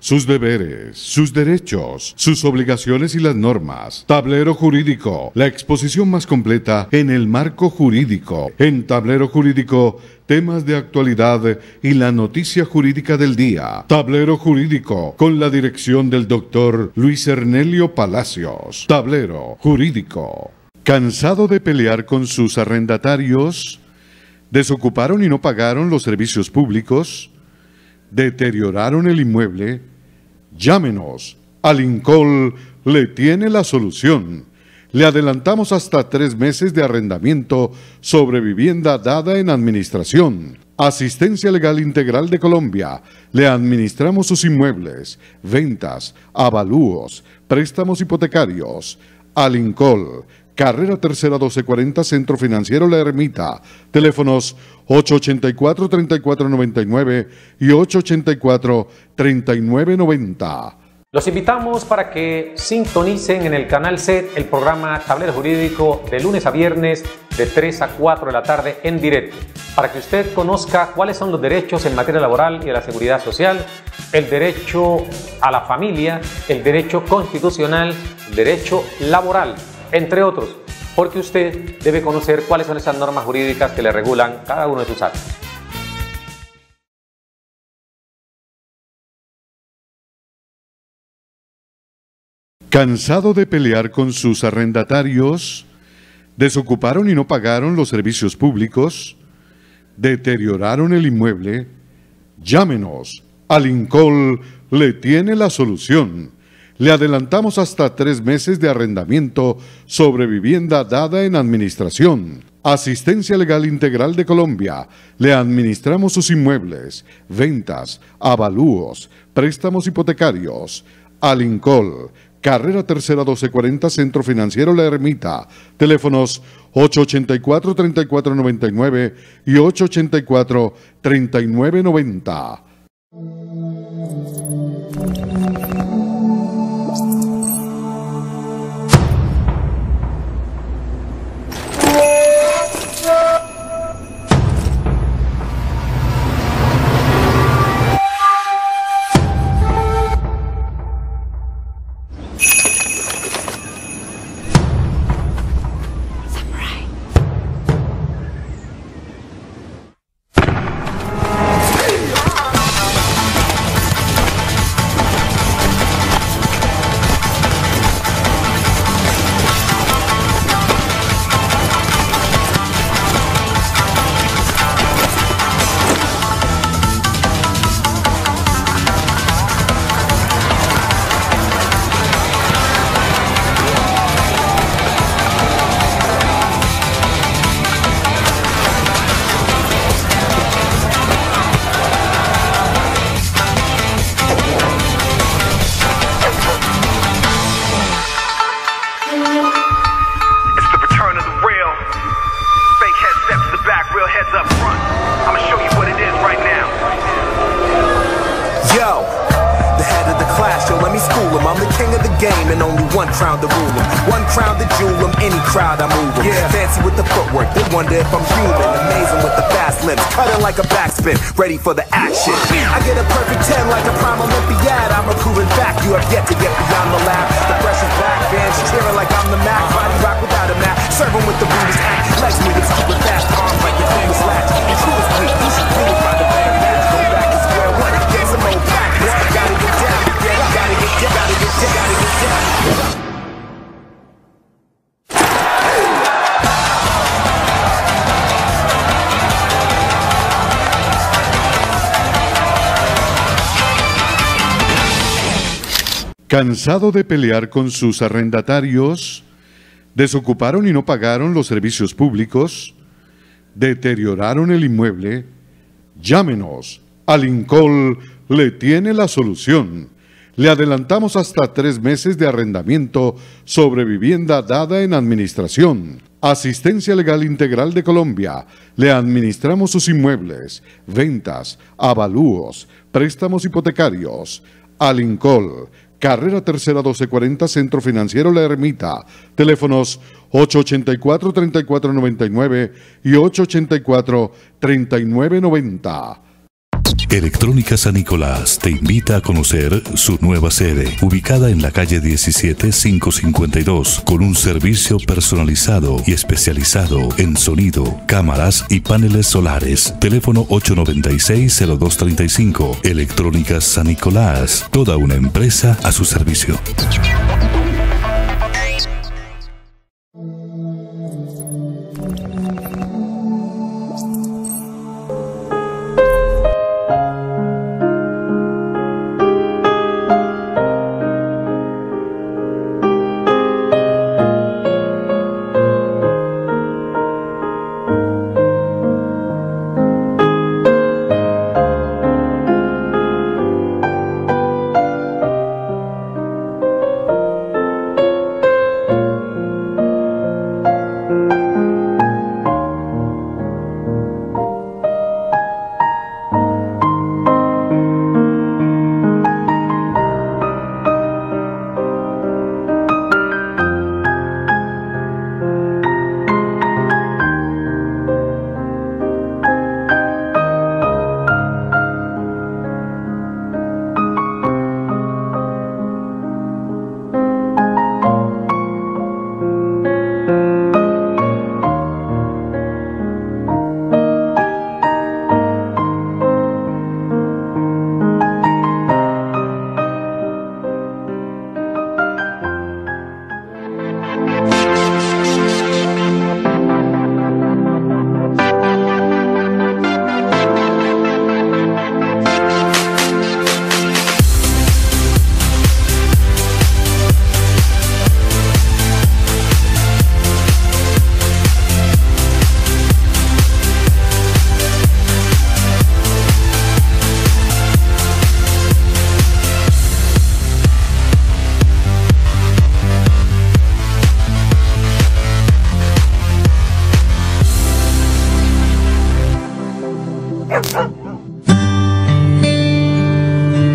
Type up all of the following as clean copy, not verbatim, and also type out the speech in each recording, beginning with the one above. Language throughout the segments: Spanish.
sus deberes, sus derechos, sus obligaciones y las normas. Tablero Jurídico, la exposición más completa en el marco jurídico. En Tablero Jurídico, temas de actualidad y la noticia jurídica del día. Tablero Jurídico, con la dirección del doctor Luis Ernelio Palacios. Tablero Jurídico. ¿Cansado de pelear con sus arrendatarios? ¿Desocuparon y no pagaron los servicios públicos? ¿Deterioraron el inmueble? Llámenos. Alincol le tiene la solución. Le adelantamos hasta 3 meses de arrendamiento sobre vivienda dada en administración. Asistencia Legal Integral de Colombia. Le administramos sus inmuebles, ventas, avalúos, préstamos hipotecarios. Alincol. Carrera Tercera 1240, Centro Financiero La Ermita. Teléfonos 884-3499 y 884-3990. Los invitamos para que sintonicen en el canal SET el programa Tablero Jurídico de lunes a viernes de 3 a 4 de la tarde en directo, para que usted conozca cuáles son los derechos en materia laboral y de la seguridad social, el derecho a la familia, el derecho constitucional, el derecho laboral, entre otros, porque usted debe conocer cuáles son esas normas jurídicas que le regulan cada uno de sus actos. ¿Cansado de pelear con sus arrendatarios? ¿Desocuparon y no pagaron los servicios públicos? ¿Deterioraron el inmueble? Llámenos. Alincol le tiene la solución. Le adelantamos hasta 3 meses de arrendamiento sobre vivienda dada en administración. Asistencia Legal Integral de Colombia. Le administramos sus inmuebles, ventas, avalúos, préstamos hipotecarios. Alincol. Carrera Tercera 1240, Centro Financiero La Ermita. Teléfonos 884-3499 y 884-3990. One crown to rule 'em, one crown to jewel 'em, any crowd I move 'em. Yeah. Fancy with the footwork, they wonder if I'm human. Amazing with the fast lips, cutting like a backspin, ready for the action. I get a perfect 10 like a prime Olympiad. I'm a proven fact, you have yet to get beyond the lab. The fresh is back, fans cheering like I'm the Mac. Body rock without a mat, serving with the rudest act. Legs moving super fast, arms like your famous latch. And true is weak, you should really find a better match. Go back to square one, get some old practice. Gotta get down, yeah, gotta get down, gotta get down, gotta get down. ¿Cansado de pelear con sus arrendatarios? ¿Desocuparon y no pagaron los servicios públicos? ¿Deterioraron el inmueble? Llámenos. Alincol le tiene la solución. Le adelantamos hasta 3 meses de arrendamiento sobre vivienda dada en administración. Asistencia Legal Integral de Colombia. Le administramos sus inmuebles, ventas, avalúos, préstamos hipotecarios. Alincol. Carrera Tercera 1240, Centro Financiero La Ermita. Teléfonos 884-3499 y 884-3990. Electrónica San Nicolás te invita a conocer su nueva sede, ubicada en la calle 17552, con un servicio personalizado y especializado en sonido, cámaras y paneles solares. Teléfono 896-0235. Electrónica San Nicolás, toda una empresa a su servicio.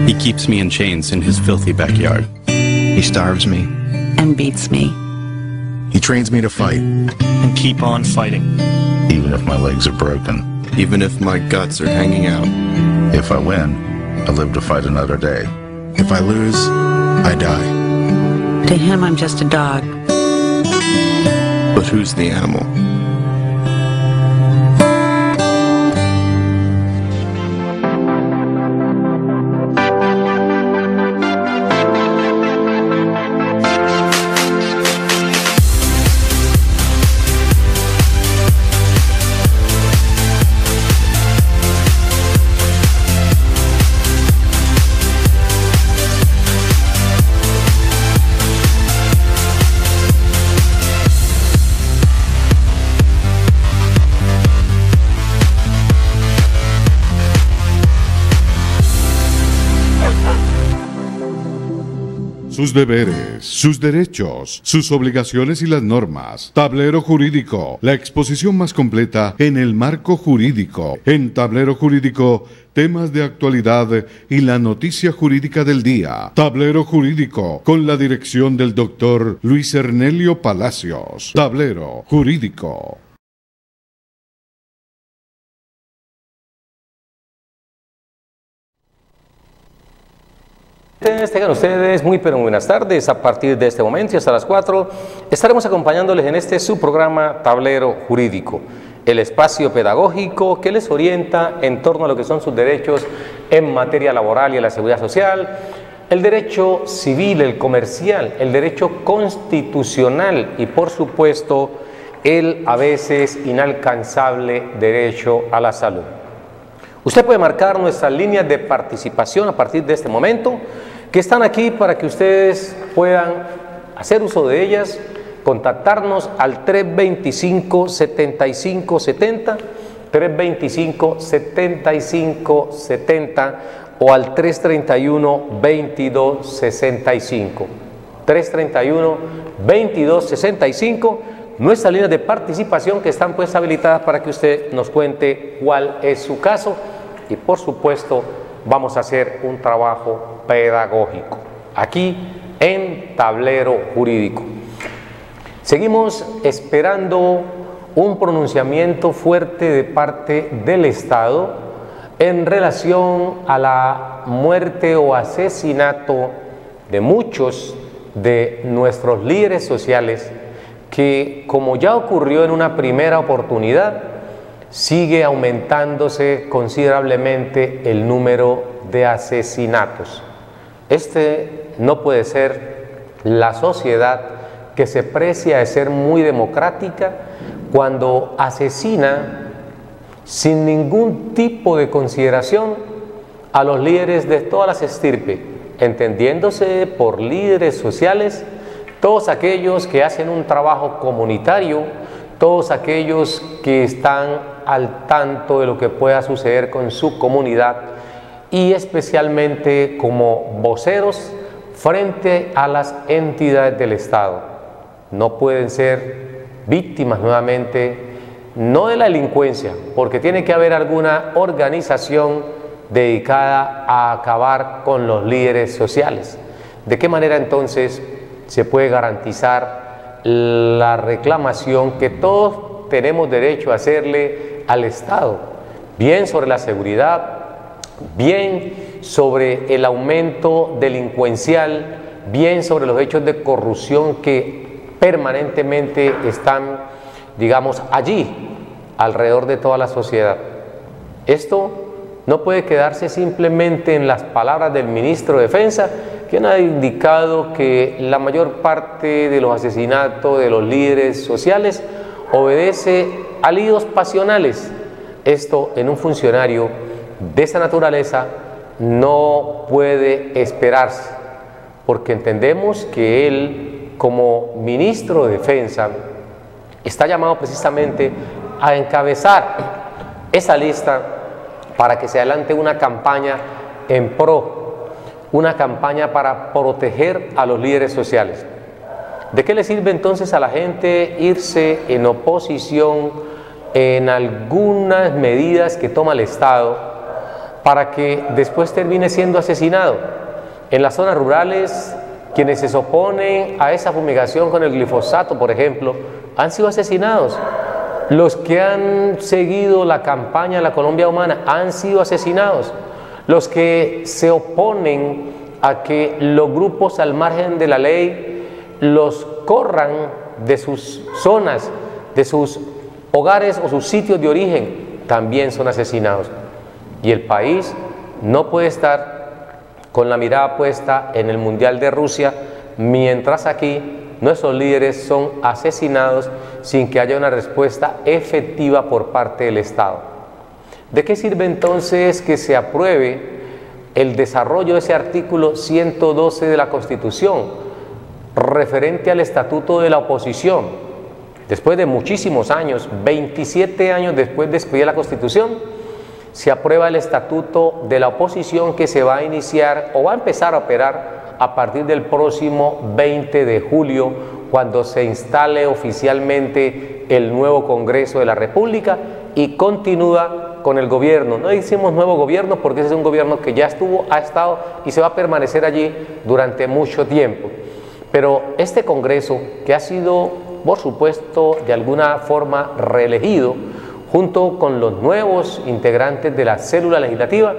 He keeps me in chains in his filthy backyard. He starves me. And beats me. He trains me to fight. And keep on fighting. Even if my legs are broken. Even if my guts are hanging out. If I win, I live to fight another day. If I lose, I die. To him, I'm just a dog. But who's the animal? Sus deberes, sus derechos, sus obligaciones y las normas. Tablero Jurídico, la exposición más completa en el marco jurídico. En Tablero Jurídico, temas de actualidad y la noticia jurídica del día. Tablero Jurídico, con la dirección del doctor Luis Ernelio Palacios. Tablero Jurídico. Tengan ustedes muy pero muy buenas tardes. A partir de este momento y hasta las 4 estaremos acompañándoles en este su programa Tablero Jurídico, el espacio pedagógico que les orienta en torno a lo que son sus derechos en materia laboral y a la seguridad social, el derecho civil, el comercial, el derecho constitucional y por supuesto el a veces inalcanzable derecho a la salud. Usted puede marcar nuestras líneas de participación a partir de este momento, que están aquí para que ustedes puedan hacer uso de ellas, contactarnos al 325-7570, 325-7570 o al 331-2265. 331-2265, nuestras líneas de participación que están pues habilitadas para que usted nos cuente cuál es su caso y por supuesto vamos a hacer un trabajo pedagógico aquí en Tablero Jurídico. Seguimos esperando un pronunciamiento fuerte de parte del Estado en relación a la muerte o asesinato de muchos de nuestros líderes sociales, que, como ya ocurrió en una primera oportunidad, sigue aumentándose considerablemente el número de asesinatos. Este no puede ser la sociedad que se precia de ser muy democrática cuando asesina sin ningún tipo de consideración a los líderes de todas las estirpes, entendiéndose por líderes sociales todos aquellos que hacen un trabajo comunitario, todos aquellos que están al tanto de lo que pueda suceder con su comunidad y especialmente como voceros frente a las entidades del Estado. No pueden ser víctimas nuevamente, no de la delincuencia, porque tiene que haber alguna organización dedicada a acabar con los líderes sociales. ¿De qué manera entonces se puede garantizar la reclamación que todos tenemos derecho a hacerle al Estado? Bien sobre la seguridad, bien sobre el aumento delincuencial, bien sobre los hechos de corrupción que permanentemente están, digamos, allí, alrededor de toda la sociedad. Esto no puede quedarse simplemente en las palabras del ministro de Defensa, quien ha indicado que la mayor parte de los asesinatos de los líderes sociales obedece a líos pasionales. Esto en un funcionario de esa naturaleza no puede esperarse, porque entendemos que él, como ministro de Defensa, está llamado precisamente a encabezar esa lista para que se adelante una campaña en pro, una campaña para proteger a los líderes sociales. ¿De qué le sirve entonces a la gente irse en oposición en algunas medidas que toma el Estado para que después termine siendo asesinado? En las zonas rurales, quienes se oponen a esa fumigación con el glifosato, por ejemplo, han sido asesinados. Los que han seguido la campaña de la Colombia Humana han sido asesinados. Los que se oponen a que los grupos al margen de la ley los corran de sus zonas, de sus hogares o sus sitios de origen, también son asesinados. Y el país no puede estar con la mirada puesta en el Mundial de Rusia, mientras aquí nuestros líderes son asesinados sin que haya una respuesta efectiva por parte del Estado. ¿De qué sirve entonces que se apruebe el desarrollo de ese artículo 112 de la Constitución referente al Estatuto de la Oposición? Después de muchísimos años, 27 años después de expedir la Constitución, se aprueba el Estatuto de la Oposición que se va a iniciar o va a empezar a operar a partir del próximo 20 de julio, cuando se instale oficialmente el nuevo Congreso de la República y continúa con el gobierno. No decimos nuevo gobierno porque ese es un gobierno que ya estuvo, ha estado y se va a permanecer allí durante mucho tiempo. Pero este Congreso, que ha sido, por supuesto, de alguna forma reelegido, junto con los nuevos integrantes de la célula legislativa,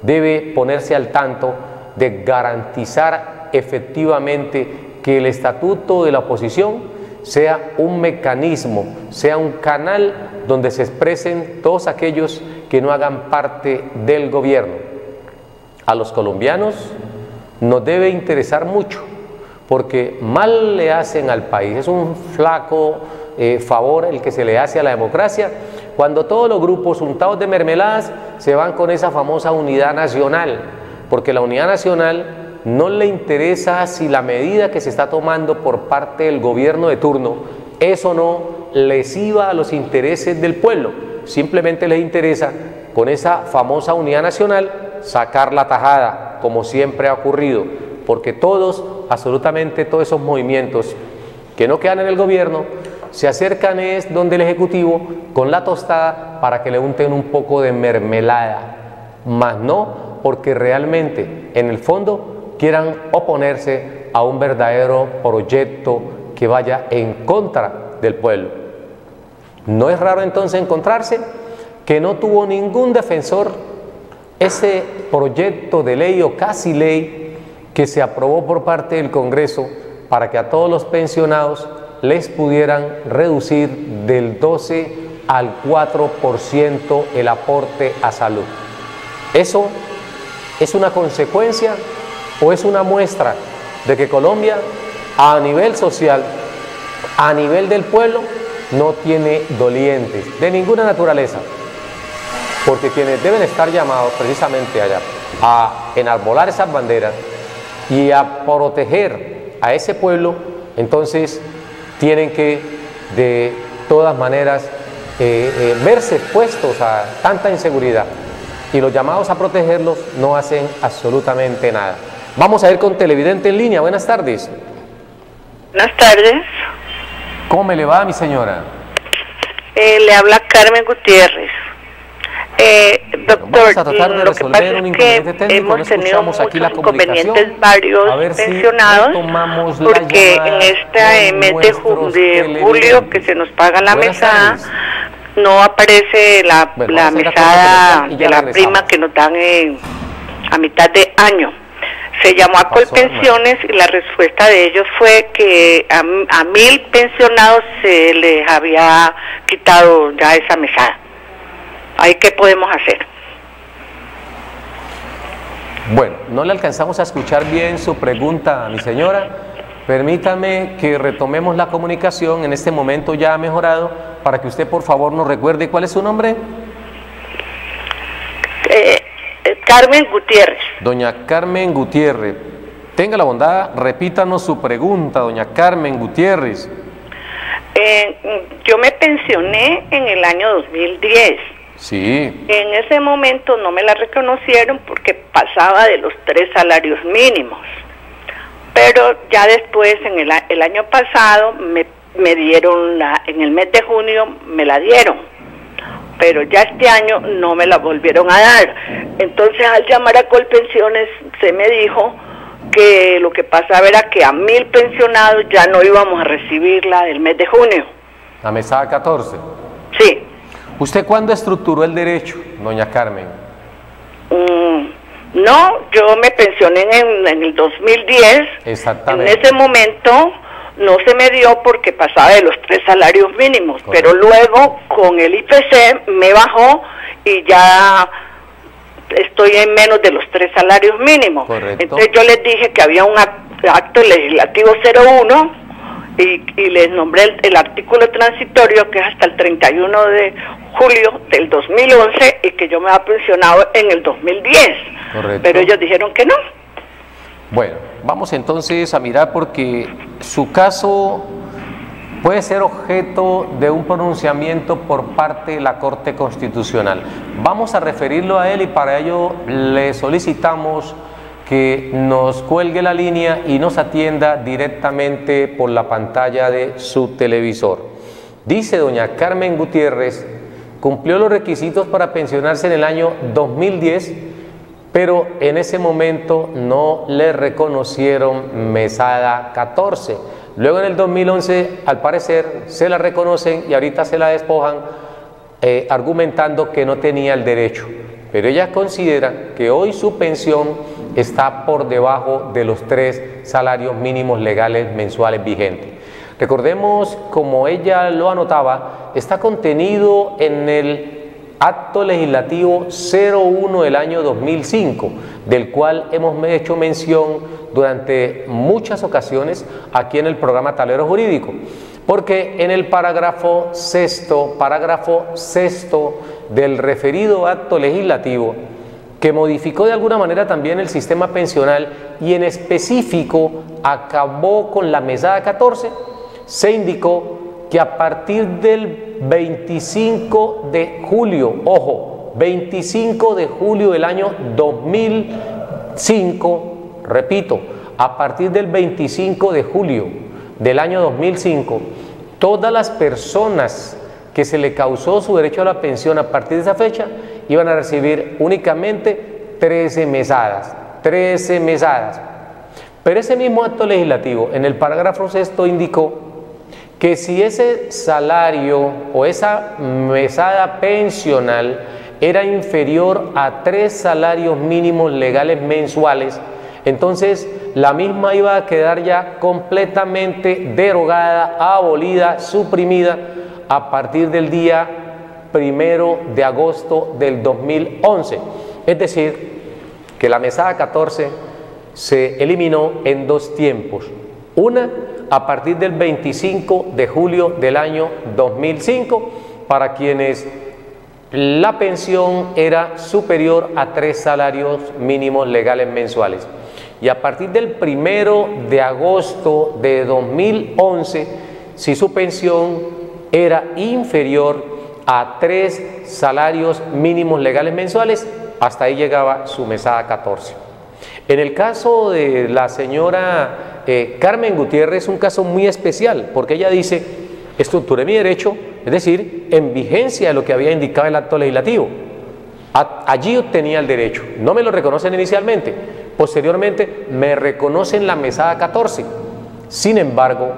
debe ponerse al tanto de garantizar efectivamente que el Estatuto de la Oposición sea un mecanismo, sea un canal donde se expresen todos aquellos que no hagan parte del gobierno. A los colombianos nos debe interesar mucho, porque mal le hacen al país, es un flaco favor el que se le hace a la democracia, cuando todos los grupos untados de mermeladas se van con esa famosa unidad nacional, porque la unidad nacional no le interesa si la medida que se está tomando por parte del gobierno de turno es o no lesiva a los intereses del pueblo. Simplemente les interesa, con esa famosa unidad nacional, sacar la tajada, como siempre ha ocurrido, porque todos, absolutamente todos esos movimientos que no quedan en el gobierno, se acercan es donde el Ejecutivo con la tostada para que le unten un poco de mermelada, más no porque realmente en el fondo quieran oponerse a un verdadero proyecto que vaya en contra del pueblo. No es raro entonces encontrarse que no tuvo ningún defensor ese proyecto de ley o casi ley que se aprobó por parte del Congreso para que a todos los pensionados les pudieran reducir del 12 al 4% el aporte a salud. ¿Eso es una consecuencia o es una muestra de que Colombia a nivel social, a nivel del pueblo, no tiene dolientes de ninguna naturaleza? Porque quienes deben estar llamados precisamente allá a enarbolar esas banderas y a proteger a ese pueblo, entonces tienen que de todas maneras verse expuestos a tanta inseguridad, y los llamados a protegerlos no hacen absolutamente nada. Vamos a ir con televidente en línea. Buenas tardes. Buenas tardes. ¿Cómo me le va, mi señora? Le habla Carmen Gutiérrez. Doctor, vamos a tratar de lo que pasa resolver un inconveniente es que técnico. hemos tenido Escuchamos aquí la muchos inconvenientes comunicación. varios A ver si pensionados, retomamos la porque llamada en este con mes de nuestros julio que se nos paga la Buenas mesada, tardes. no aparece la Bueno, vamos a ir a mesada comunicación y ya de la regresamos. prima que nos dan a mitad de año. Se llamó a Pasó, Colpensiones y la respuesta de ellos fue que a 1000 pensionados se les había quitado ya esa mesada. ¿Ahí qué podemos hacer? Bueno, no le alcanzamos a escuchar bien su pregunta, mi señora. Permítame que retomemos la comunicación. En este momento ya ha mejorado, para que usted por favor nos recuerde cuál es su nombre. Carmen Gutiérrez. Doña Carmen Gutiérrez. Tenga la bondad, repítanos su pregunta, doña Carmen Gutiérrez. Yo me pensioné en el año 2010. Sí. En ese momento no me la reconocieron porque pasaba de los 3 salarios mínimos. Pero ya después, en el año pasado, me dieron en el mes de junio me la dieron. Pero ya este año no me la volvieron a dar. Entonces, al llamar a Colpensiones, se me dijo que lo que pasaba era que a 1000 pensionados ya no íbamos a recibir la del mes de junio. La mesada 14. Sí. ¿Usted cuándo estructuró el derecho, doña Carmen? No, yo me pensioné en el 2010. Exactamente. En ese momento no se me dio porque pasaba de los 3 salarios mínimos. Correcto. Pero luego con el IPC me bajó y ya estoy en menos de los 3 salarios mínimos. Correcto. Entonces yo les dije que había un acto legislativo 01 y les nombré el artículo transitorio que es hasta el 31 de julio del 2011 y que yo me había pensionado en el 2010. Correcto. Pero ellos dijeron que no. Bueno, vamos entonces a mirar porque su caso puede ser objeto de un pronunciamiento por parte de la Corte Constitucional. Vamos a referirlo a él y para ello le solicitamos que nos cuelgue la línea y nos atienda directamente por la pantalla de su televisor. Dice doña Carmen Gutiérrez, cumplió los requisitos para pensionarse en el año 2010, pero en ese momento no le reconocieron mesada 14. Luego en el 2011, al parecer, se la reconocen y ahorita se la despojan argumentando que no tenía el derecho. Pero ella considera que hoy su pensión está por debajo de los 3 salarios mínimos legales mensuales vigentes. Recordemos, como ella lo anotaba, está contenido en el Acto Legislativo 01 del año 2005, del cual hemos hecho mención durante muchas ocasiones aquí en el programa Tablero Jurídico, porque en el parágrafo sexto del referido acto legislativo, que modificó de alguna manera también el sistema pensional y en específico acabó con la mesada 14, se indicó que a partir del 25 de julio, ojo, 25 de julio del año 2005, repito, a partir del 25 de julio del año 2005, todas las personas que se le causó su derecho a la pensión a partir de esa fecha iban a recibir únicamente 13 mesadas. Pero ese mismo acto legislativo, en el parágrafo sexto, indicó que si ese salario o esa mesada pensional era inferior a 3 salarios mínimos legales mensuales, entonces la misma iba a quedar ya completamente derogada, abolida, suprimida a partir del día 1 de agosto del 2011. Es decir, que la mesada 14 se eliminó en 2 tiempos. Una, a partir del 25 de julio del año 2005, para quienes la pensión era superior a 3 salarios mínimos legales mensuales. Y a partir del 1 de agosto de 2011, si su pensión era inferior a 3 salarios mínimos legales mensuales, hasta ahí llegaba su mesada 14. En el caso de la señora Carmen Gutiérrez, es un caso muy especial, porque ella dice: estructuré mi derecho, es decir, en vigencia de lo que había indicado el acto legislativo. Allí obtenía el derecho, no me lo reconocen inicialmente, posteriormente me reconocen la mesada 14. Sin embargo,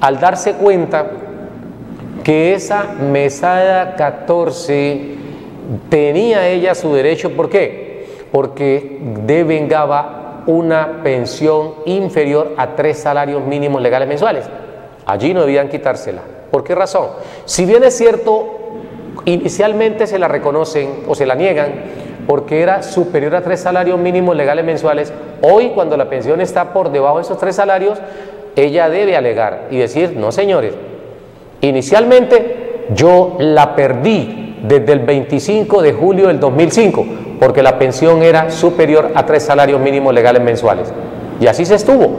al darse cuenta que esa mesada 14 tenía ella su derecho, ¿por qué? Porque devengaba una pensión inferior a 3 salarios mínimos legales mensuales. Allí no debían quitársela. ¿Por qué razón? Si bien es cierto, inicialmente se la reconocen o se la niegan porque era superior a 3 salarios mínimos legales mensuales, hoy cuando la pensión está por debajo de esos 3 salarios, ella debe alegar y decir: no señores, inicialmente yo la perdí desde el 25 de julio del 2005 porque la pensión era superior a 3 salarios mínimos legales mensuales, y así se estuvo.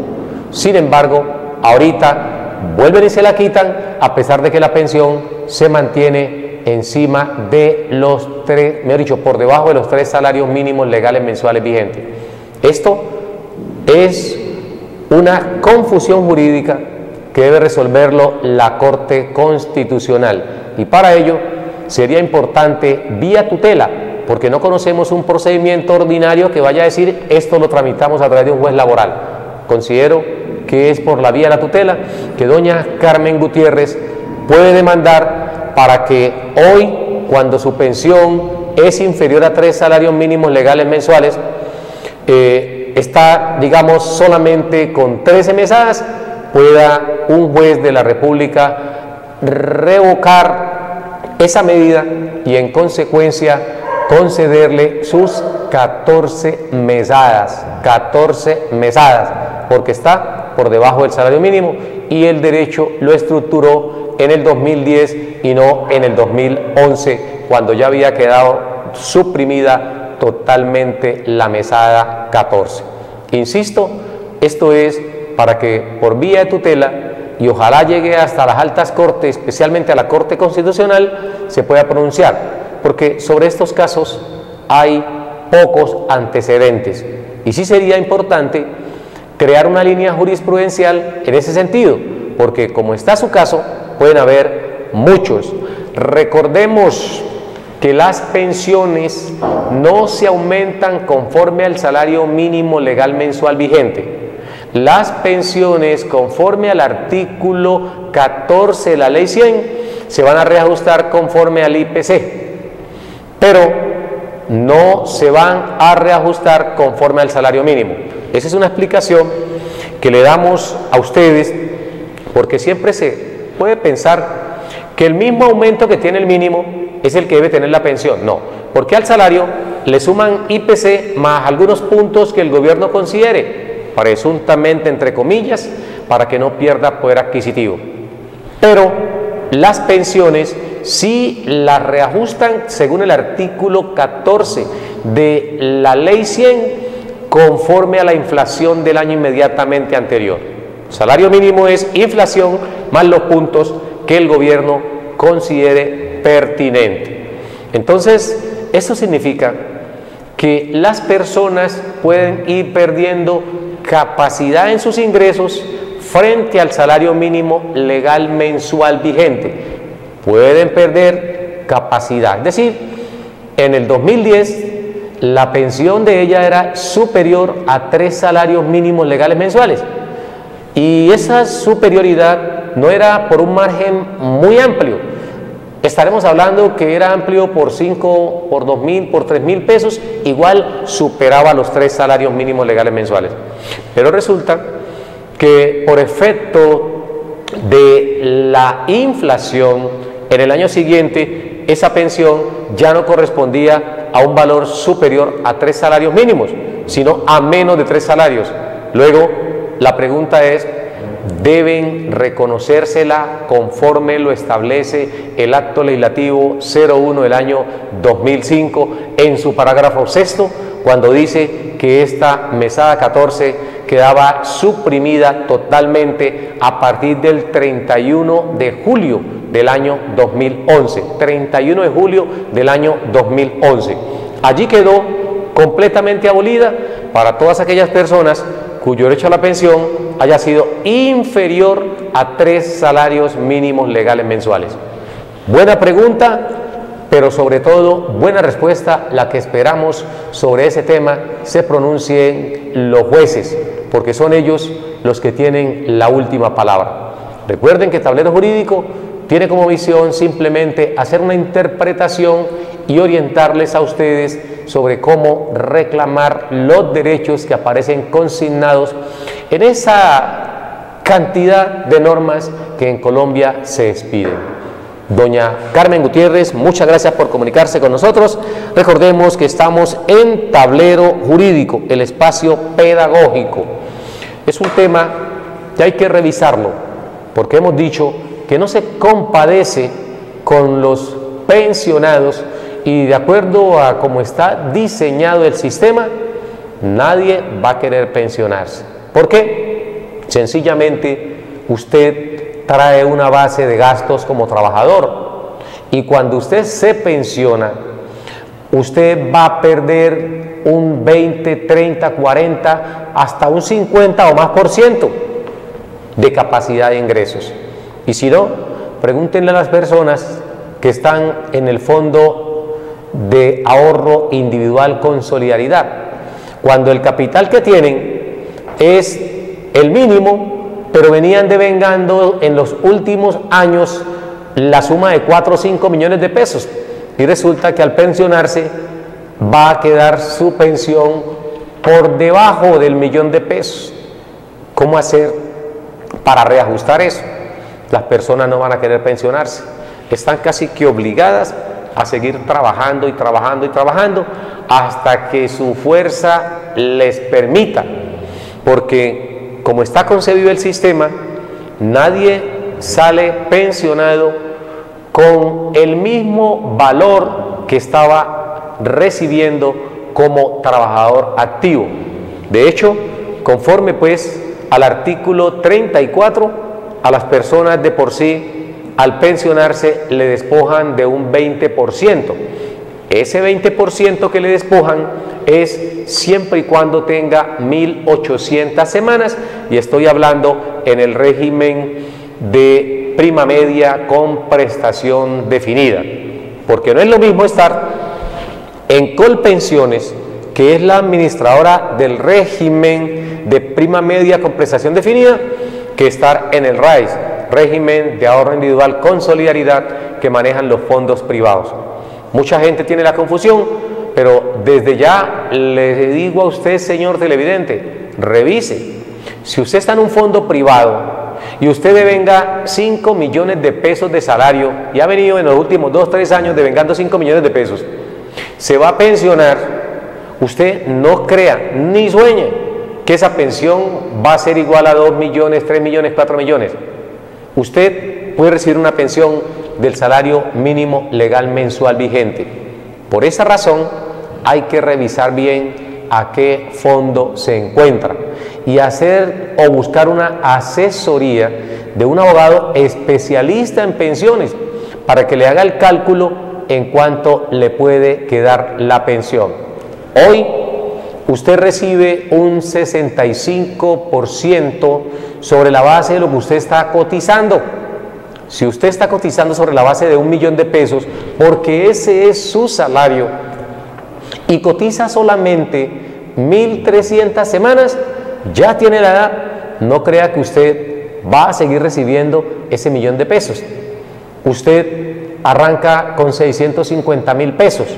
Sin embargo, ahorita vuelven y se la quitan, a pesar de que la pensión se mantiene encima de los 3, mejor dicho, por debajo de los 3 salarios mínimos legales mensuales vigentes. Esto es una confusión jurídica que debe resolverlo la Corte Constitucional, y para ello sería importante vía tutela, porque no conocemos un procedimiento ordinario que vaya a decir: esto lo tramitamos a través de un juez laboral. Considero que es por la vía de la tutela que doña Carmen Gutiérrez puede demandar para que hoy, cuando su pensión es inferior a 3 salarios mínimos legales mensuales, está, digamos, solamente con 13 mesadas, pueda un juez de la República revocar esa medida y en consecuencia concederle sus 14 mesadas, porque está por debajo del salario mínimo y el derecho lo estructuró en el 2010 y no en el 2011, cuando ya había quedado suprimida totalmente la mesada 14. Insisto, esto es para que por vía de tutela, y ojalá llegue hasta las altas cortes, especialmente a la Corte Constitucional, se pueda pronunciar, porque sobre estos casos hay pocos antecedentes, y sí sería importante crear una línea jurisprudencial en ese sentido, porque como está su caso, pueden haber muchos. Recordemos que las pensiones no se aumentan conforme al salario mínimo legal mensual vigente. Las pensiones, conforme al artículo 14 de la Ley 100, se van a reajustar conforme al IPC, pero no se van a reajustar conforme al salario mínimo. Esa es una explicación que le damos a ustedes, porque siempre se puede pensar que el mismo aumento que tiene el mínimo es el que debe tener la pensión. No, porque al salario le suman IPC más algunos puntos que el gobierno considere, presuntamente entre comillas, para que no pierda poder adquisitivo. Pero las pensiones sí las reajustan según el artículo 14 de la Ley 100, conforme a la inflación del año inmediatamente anterior. Salario mínimo es inflación más los puntos que el gobierno considere pertinente. Entonces, eso significa que las personas pueden ir perdiendo capacidad en sus ingresos frente al salario mínimo legal mensual vigente. Pueden perder capacidad. Es decir, en el 2010 la pensión de ella era superior a 3 salarios mínimos legales mensuales, y esa superioridad no era por un margen muy amplio, estaremos hablando que era amplio por 5, por 2.000, por 3.000 pesos, igual superaba los 3 salarios mínimos legales mensuales. Pero resulta que por efecto de la inflación, en el año siguiente esa pensión ya no correspondía a un valor superior a 3 salarios mínimos, sino a menos de 3 salarios. Luego, la pregunta es, ¿deben reconocérsela conforme lo establece el Acto Legislativo 01 del año 2005 en su parágrafo 6º, cuando dice que esta mesada 14 quedaba suprimida totalmente a partir del 31 de julio del año 2011, 31 de julio del año 2011. Allí quedó completamente abolida para todas aquellas personas cuyo derecho a la pensión haya sido inferior a 3 salarios mínimos legales mensuales. Buena pregunta, pero sobre todo buena respuesta la que esperamos sobre ese tema se pronuncien los jueces, porque son ellos los que tienen la última palabra. Recuerden que Tablero Jurídico tiene como misión simplemente hacer una interpretación y orientarles a ustedes sobre cómo reclamar los derechos que aparecen consignados en esa cantidad de normas que en Colombia se expiden. Doña Carmen Gutiérrez, muchas gracias por comunicarse con nosotros. Recordemos que estamos en Tablero Jurídico, el espacio pedagógico. Es un tema que hay que revisarlo, porque hemos dicho que no se compadece con los pensionados y de acuerdo a cómo está diseñado el sistema, nadie va a querer pensionarse. ¿Por qué? Sencillamente, usted trae una base de gastos como trabajador y cuando usted se pensiona, usted va a perder un 20, 30, 40, hasta un 50 o más por ciento de capacidad de ingresos. Y si no, pregúntenle a las personas que están en el fondo de ahorro individual con solidaridad. Cuando el capital que tienen es el mínimo, pero venían devengando en los últimos años la suma de 4 o 5 millones de pesos. Y resulta que al pensionarse va a quedar su pensión por debajo del 1.000.000 de pesos. ¿Cómo hacer para reajustar eso? Las personas no van a querer pensionarse. Están casi que obligadas a seguir trabajando y trabajando y trabajando hasta que su fuerza les permita. Porque como está concebido el sistema, nadie sale pensionado con el mismo valor que estaba recibiendo como trabajador activo. De hecho, conforme pues al artículo 34, a las personas de por sí, al pensionarse, le despojan de un 20%. Ese 20% que le despojan es siempre y cuando tenga 1.800 semanas, y estoy hablando en el régimen de prima media con prestación definida, porque no es lo mismo estar en Colpensiones, que es la administradora del régimen de prima media con prestación definida, que estar en el RAIS, régimen de ahorro individual con solidaridad, que manejan los fondos privados. Mucha gente tiene la confusión, pero desde ya le digo a usted, señor televidente, revise. Si usted está en un fondo privado y usted devenga 5 millones de pesos de salario y ha venido en los últimos 2 o 3 años devengando 5 millones de pesos, se va a pensionar, usted no crea ni sueñe que esa pensión va a ser igual a 2 millones, 3 millones, 4 millones. Usted puede recibir una pensión del salario mínimo legal mensual vigente. Por esa razón hay que revisar bien a qué fondo se encuentra y hacer o buscar una asesoría de un abogado especialista en pensiones para que le haga el cálculo en cuánto le puede quedar la pensión. Hoy usted recibe un 65% sobre la base de lo que usted está cotizando. Si usted está cotizando sobre la base de 1.000.000 de pesos, porque ese es su salario, y cotiza solamente 1.300 semanas, ya tiene la edad, no crea que usted va a seguir recibiendo ese 1.000.000 de pesos. Usted arranca con 650.000 pesos,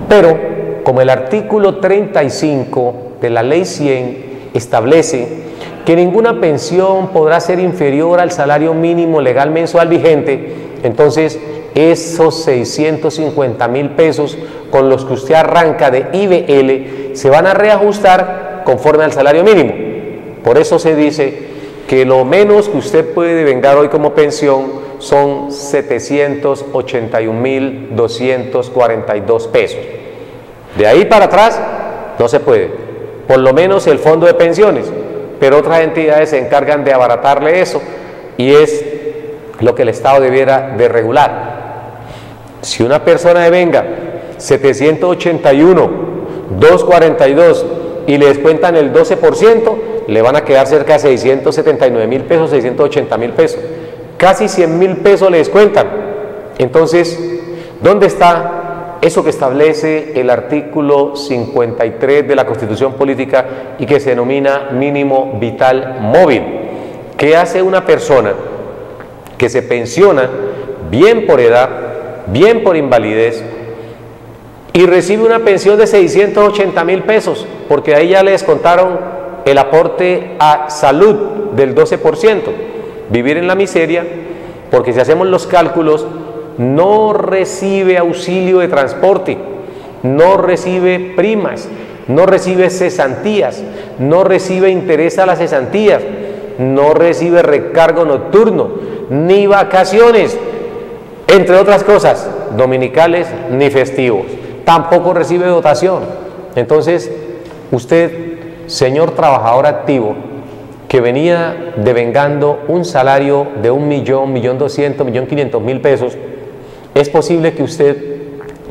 pero como el artículo 35 de la ley 100 establece que ninguna pensión podrá ser inferior al salario mínimo legal mensual vigente, entonces esos 650.000 pesos con los que usted arranca de IBL se van a reajustar conforme al salario mínimo. Por eso se dice que lo menos que usted puede devengar hoy como pensión son 781.242 pesos. De ahí para atrás no se puede, por lo menos el fondo de pensiones, pero otras entidades se encargan de abaratarle eso y es lo que el Estado debiera de regular. Si una persona devenga 781.242 y le descuentan el 12%, le van a quedar cerca de 679.000 pesos, 680.000 pesos. Casi 100.000 pesos le descuentan. Entonces, ¿dónde está eso que establece el artículo 53 de la Constitución Política y que se denomina mínimo vital móvil? ¿Qué hace una persona que se pensiona bien por edad, bien por invalidez, y recibe una pensión de 680.000 pesos, porque ahí ya le descontaron el aporte a salud del 12%, vivir en la miseria, porque si hacemos los cálculos, no recibe auxilio de transporte, no recibe primas, no recibe cesantías, no recibe interés a las cesantías, no recibe recargo nocturno, ni vacaciones, entre otras cosas, dominicales ni festivos. Tampoco recibe dotación. Entonces, usted, señor trabajador activo, que venía devengando un salario de 1.000.000, 1.200.000, 1.500.000 pesos, es posible que usted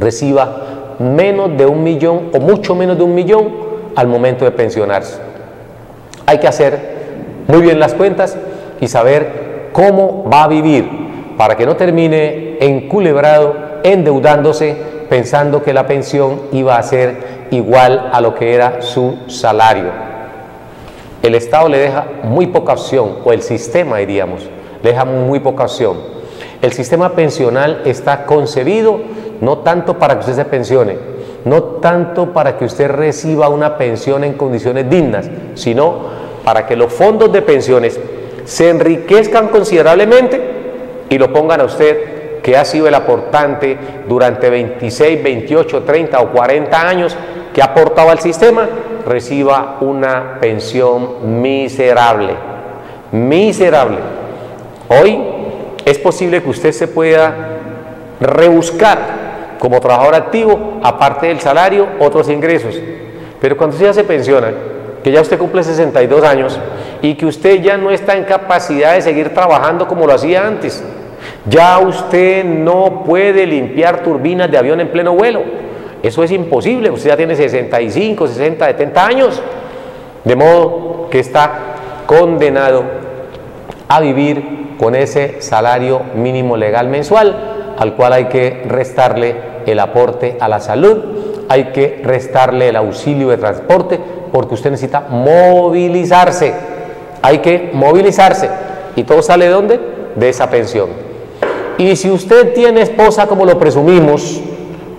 reciba menos de 1.000.000 o mucho menos de 1.000.000 al momento de pensionarse. Hay que hacer muy bien las cuentas y saber cómo va a vivir para que no termine enculebrado, endeudándose, pensando que la pensión iba a ser igual a lo que era su salario. El Estado le deja muy poca opción, o el sistema, diríamos, le deja muy poca opción. El sistema pensional está concebido no tanto para que usted se pensione, no tanto para que usted reciba una pensión en condiciones dignas, sino para que los fondos de pensiones se enriquezcan considerablemente y lo pongan a usted, que ha sido el aportante durante 26, 28, 30 o 40 años, que ha aportado al sistema, reciba una pensión miserable, miserable. Hoy es posible que usted se pueda rebuscar como trabajador activo, aparte del salario, otros ingresos, pero cuando usted ya se pensiona, que ya usted cumple 62 años y que usted ya no está en capacidad de seguir trabajando como lo hacía antes, ya usted no puede limpiar turbinas de avión en pleno vuelo. Eso es imposible. Usted ya tiene 65, 60, 70 años. De modo que está condenado a vivir con ese salario mínimo legal mensual, al cual hay que restarle el aporte a la salud, hay que restarle el auxilio de transporte, porque usted necesita movilizarse. Hay que movilizarse. ¿Y todo sale de dónde? De esa pensión. Y si usted tiene esposa, como lo presumimos,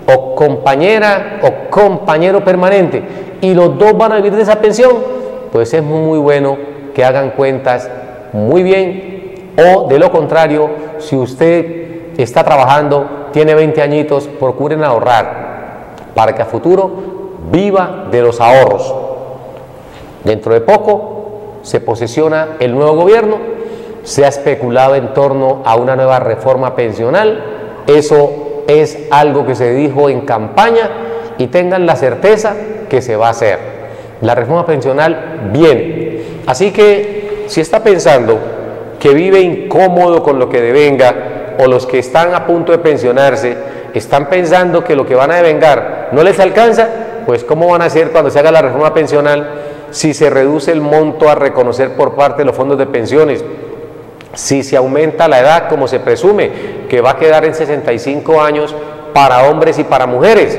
o compañera o compañero permanente, y los dos van a vivir de esa pensión, pues es muy bueno que hagan cuentas muy bien, o de lo contrario, si usted está trabajando, tiene 20 añitos, procuren ahorrar para que a futuro viva de los ahorros. Dentro de poco se posesiona el nuevo gobierno. Se ha especulado en torno a una nueva reforma pensional. Eso es algo que se dijo en campaña y tengan la certeza que se va a hacer. La reforma pensional viene. Así que si está pensando que vive incómodo con lo que devenga, o los que están a punto de pensionarse están pensando que lo que van a devengar no les alcanza, pues ¿cómo van a hacer cuando se haga la reforma pensional si se reduce el monto a reconocer por parte de los fondos de pensiones? Si se aumenta la edad, como se presume, que va a quedar en 65 años para hombres y para mujeres.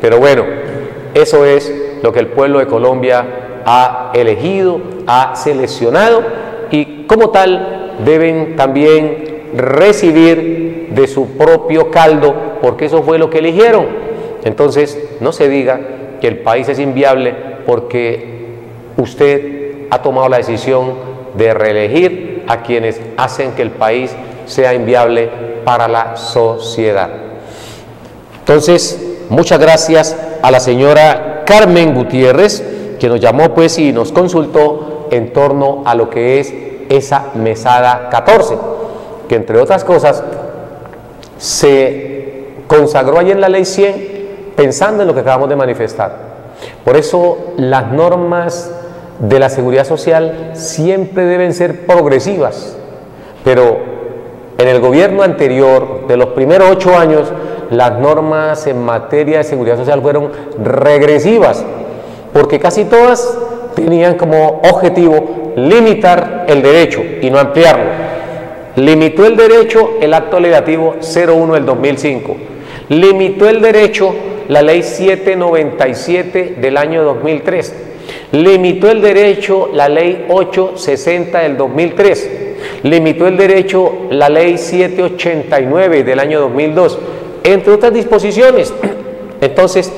Pero bueno, eso es lo que el pueblo de Colombia ha elegido, ha seleccionado, y como tal deben también recibir de su propio caldo, porque eso fue lo que eligieron. Entonces, no se diga que el país es inviable porque usted ha tomado la decisión de reelegir a quienes hacen que el país sea inviable para la sociedad. Entonces, muchas gracias a la señora Carmen Gutiérrez, que nos llamó pues y nos consultó en torno a lo que es esa mesada 14, que entre otras cosas se consagró allí en la ley 100 pensando en lo que acabamos de manifestar. Por eso las normas de la seguridad social siempre deben ser progresivas, pero en el gobierno anterior, de los primeros 8 años, las normas en materia de seguridad social fueron regresivas, porque casi todas tenían como objetivo limitar el derecho y no ampliarlo. Limitó el derecho el acto legislativo 01 del 2005, limitó el derecho la ley 797 del año 2003, limitó el derecho la ley 860 del 2003, limitó el derecho la ley 789 del año 2002, entre otras disposiciones. Entonces,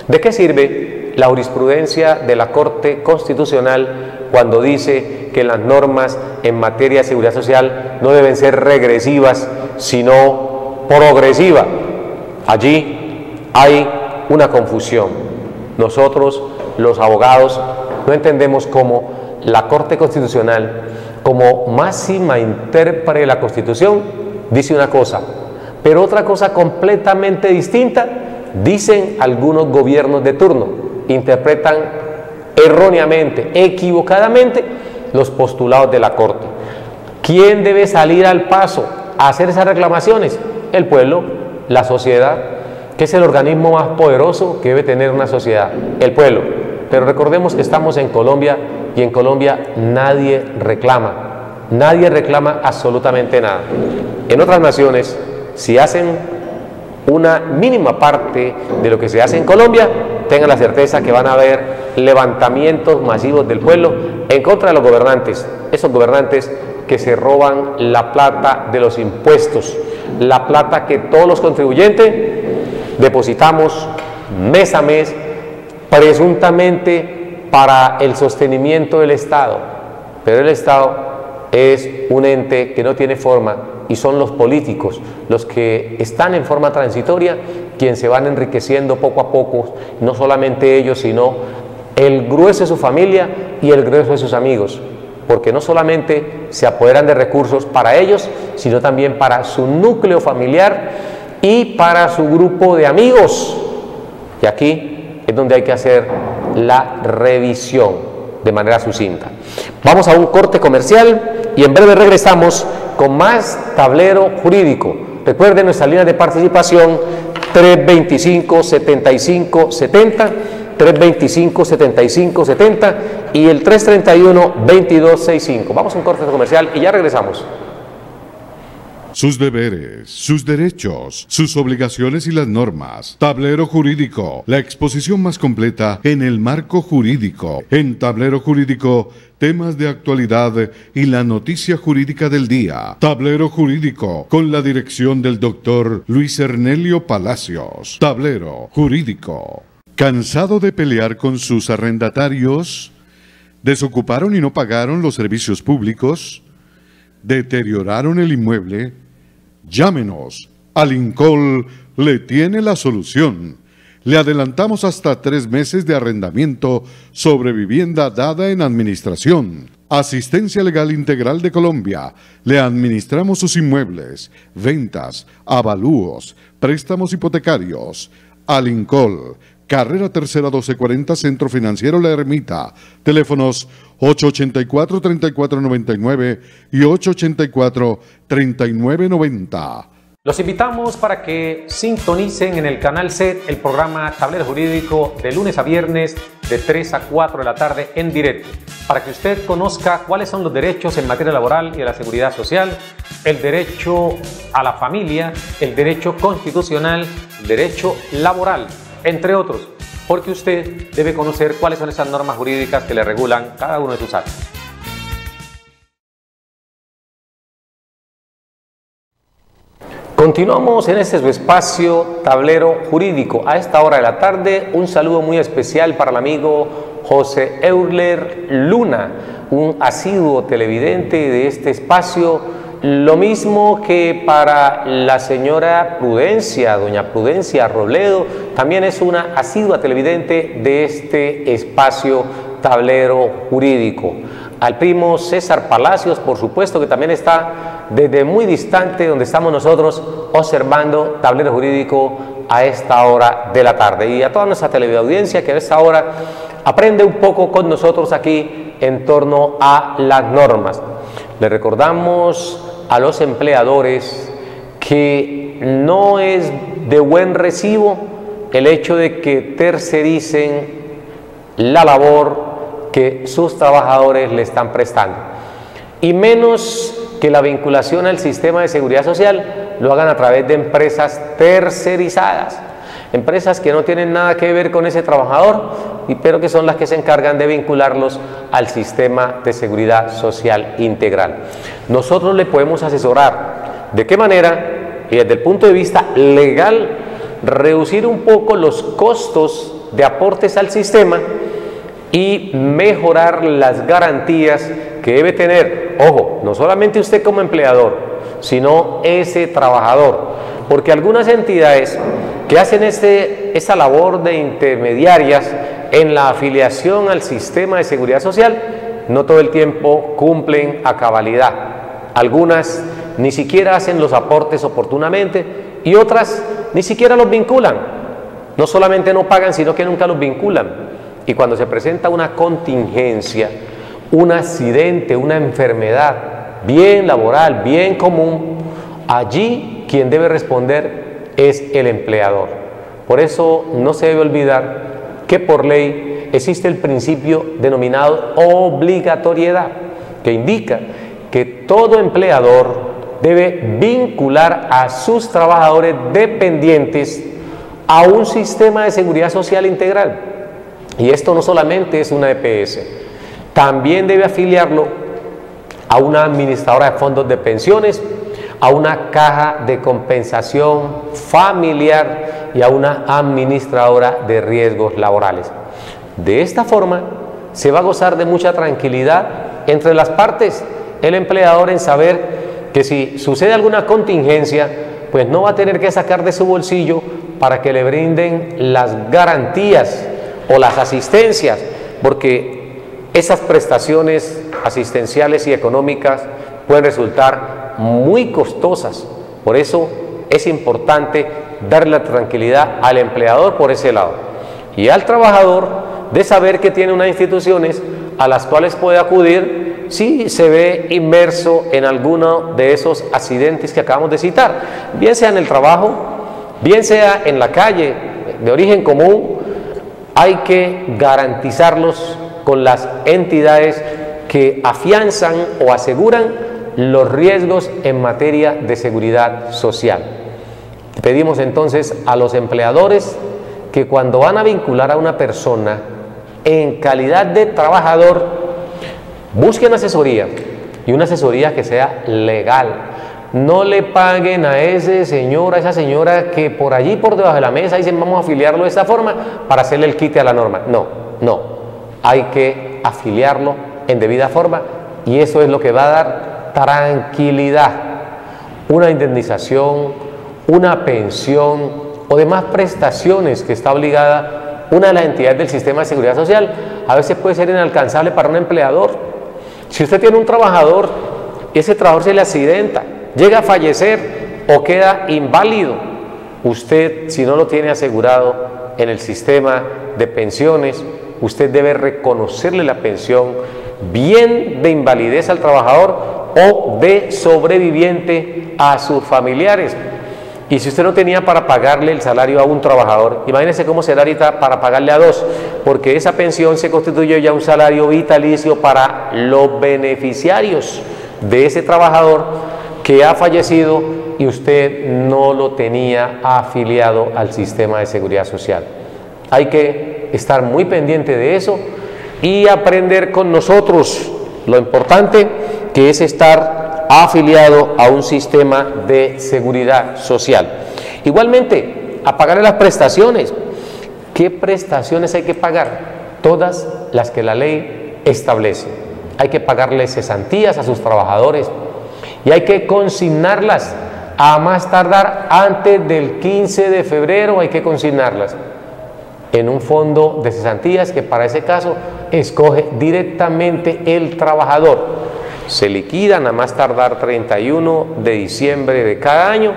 ¿de qué sirve la jurisprudencia de la Corte Constitucional cuando dice que las normas en materia de seguridad social no deben ser regresivas, sino progresivas? Allí hay una confusión. Nosotros, los abogados, no entendemos cómo la Corte Constitucional, como máxima intérprete de la Constitución, dice una cosa, pero otra cosa completamente distinta dicen algunos gobiernos de turno, interpretan erróneamente, equivocadamente los postulados de la Corte. ¿Quién debe salir al paso a hacer esas reclamaciones? El pueblo, la sociedad, que es el organismo más poderoso que debe tener una sociedad, el pueblo. Pero recordemos que estamos en Colombia y en Colombia nadie reclama absolutamente nada. En otras naciones, si hacen una mínima parte de lo que se hace en Colombia, tengan la certeza que van a haber levantamientos masivos del pueblo en contra de los gobernantes, esos gobernantes que se roban la plata de los impuestos, la plata que todos los contribuyentes depositamos mes a mes, presuntamente para el sostenimiento del Estado. Pero el Estado es un ente que no tiene forma y son los políticos los que están en forma transitoria quienes se van enriqueciendo poco a poco, no solamente ellos, sino el grueso de su familia y el grueso de sus amigos, porque no solamente se apoderan de recursos para ellos, sino también para su núcleo familiar y para su grupo de amigos. Y aquí es donde hay que hacer la revisión de manera sucinta. Vamos a un corte comercial y en breve regresamos con más Tablero Jurídico. Recuerden nuestra línea de participación 325-7570, 325-7570 y el 331-2265. Vamos a un corte comercial y ya regresamos. Sus deberes, sus derechos, sus obligaciones y las normas. Tablero Jurídico, la exposición más completa en el marco jurídico. En Tablero Jurídico, temas de actualidad y la noticia jurídica del día. Tablero Jurídico, con la dirección del doctor Luis Ernelio Palacios. Tablero Jurídico. ¿Cansado de pelear con sus arrendatarios? ¿Desocuparon y no pagaron los servicios públicos? ¿Deterioraron el inmueble? Llámenos. Alincol le tiene la solución. Le adelantamos hasta 3 meses de arrendamiento sobre vivienda dada en administración. Asistencia Legal Integral de Colombia. Le administramos sus inmuebles, ventas, avalúos, préstamos hipotecarios. Alincol, Carrera Tercera 1240, Centro Financiero La Ermita. Teléfonos 884-3499 y 884-3990. Los invitamos para que sintonicen en el canal SED el programa Tablero Jurídico de lunes a viernes de 3 a 4 de la tarde en directo, para que usted conozca cuáles son los derechos en materia laboral y de la seguridad social, el derecho a la familia, el derecho constitucional, el derecho laboral, entre otros, porque usted debe conocer cuáles son esas normas jurídicas que le regulan cada uno de sus actos. Continuamos en este su espacio Tablero Jurídico. A esta hora de la tarde, un saludo muy especial para el amigo José Euler Luna, un asiduo televidente de este espacio, lo mismo que para la señora Prudencia, doña Prudencia Robledo, también es una asidua televidente de este espacio Tablero Jurídico. Al primo César Palacios, por supuesto, que también está desde muy distante donde estamos nosotros observando Tablero Jurídico a esta hora de la tarde, y a toda nuestra teleaudiencia que a esta hora aprende un poco con nosotros aquí en torno a las normas. Le recordamos a los empleadores que no es de buen recibo el hecho de que tercericen la labor que sus trabajadores le están prestando, y menos que la vinculación al sistema de seguridad social lo hagan a través de empresas tercerizadas, empresas que no tienen nada que ver con ese trabajador, pero que son las que se encargan de vincularlos al sistema de seguridad social integral. Nosotros le podemos asesorar de qué manera, y desde el punto de vista legal, reducir un poco los costos de aportes al sistema y mejorar las garantías que debe tener, ojo, no solamente usted como empleador, sino ese trabajador, porque algunas entidades que hacen esta labor de intermediarias en la afiliación al sistema de seguridad social, no todo el tiempo cumplen a cabalidad. Algunas ni siquiera hacen los aportes oportunamente y otras ni siquiera los vinculan. No solamente no pagan, sino que nunca los vinculan. Y cuando se presenta una contingencia, un accidente, una enfermedad, bien laboral, bien común, allí quien debe responder es el empleador. Por eso no se debe olvidar que por ley existe el principio denominado obligatoriedad, que indica que todo empleador debe vincular a sus trabajadores dependientes a un sistema de seguridad social integral. Y esto no solamente es una EPS, también debe afiliarlo a una administradora de fondos de pensiones, a una caja de compensación familiar y a una administradora de riesgos laborales. De esta forma se va a gozar de mucha tranquilidad entre las partes, el empleador en saber que si sucede alguna contingencia, pues no va a tener que sacar de su bolsillo para que le brinden las garantías o las asistencias, porque esas prestaciones asistenciales y económicas pueden resultar muy costosas. Por eso es importante darle la tranquilidad al empleador por ese lado, y al trabajador de saber que tiene unas instituciones a las cuales puede acudir si se ve inmerso en alguno de esos accidentes que acabamos de citar, bien sea en el trabajo, bien sea en la calle de origen común. Hay que garantizarlos con las entidades que afianzan o aseguran los riesgos en materia de seguridad social. Pedimos entonces a los empleadores que cuando van a vincular a una persona en calidad de trabajador, busquen asesoría, y una asesoría que sea legal. No le paguen a ese señor, a esa señora que por allí, por debajo de la mesa, dicen vamos a afiliarlo de esta forma para hacerle el quite a la norma. No. Hay que afiliarlo en debida forma, y eso es lo que va a dar tranquilidad. Una indemnización, una pensión o demás prestaciones que está obligada una de las entidades del sistema de seguridad social, a veces puede ser inalcanzable para un empleador. Si usted tiene un trabajador y ese trabajador se le accidenta, llega a fallecer o queda inválido, usted, si no lo tiene asegurado en el sistema de pensiones, usted debe reconocerle la pensión, bien de invalidez al trabajador o de sobreviviente a sus familiares. Y si usted no tenía para pagarle el salario a un trabajador, imagínese cómo será ahorita para pagarle a dos, porque esa pensión se constituye ya un salario vitalicio para los beneficiarios de ese trabajador que ha fallecido y usted no lo tenía afiliado al sistema de seguridad social. Hay que estar muy pendiente de eso y aprender con nosotros lo importante que es estar afiliado a un sistema de seguridad social. Igualmente, a pagar las prestaciones. ¿Qué prestaciones hay que pagar? Todas las que la ley establece. Hay que pagarle cesantías a sus trabajadores y hay que consignarlas a más tardar antes del 15 de febrero, hay que consignarlas en un fondo de cesantías que para ese caso escoge directamente el trabajador. Se liquidan a más tardar 31 de diciembre de cada año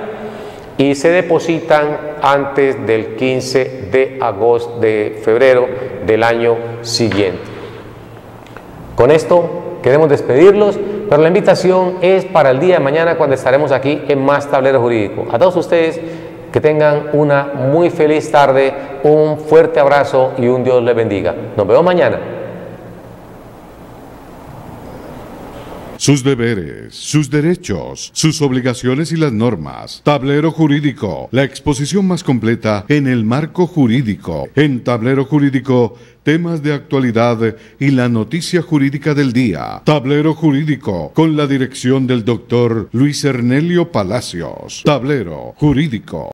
y se depositan antes del 15 de febrero del año siguiente. Con esto queremos despedirlos, pero la invitación es para el día de mañana cuando estaremos aquí en Más Tablero Jurídico. A todos ustedes que tengan una muy feliz tarde, un fuerte abrazo y un Dios les bendiga. Nos vemos mañana. Sus deberes, sus derechos, sus obligaciones y las normas. Tablero Jurídico, la exposición más completa en el marco jurídico. En Tablero Jurídico, temas de actualidad y la noticia jurídica del día. Tablero Jurídico, con la dirección del doctor Luis Ernelio Palacios. Tablero Jurídico.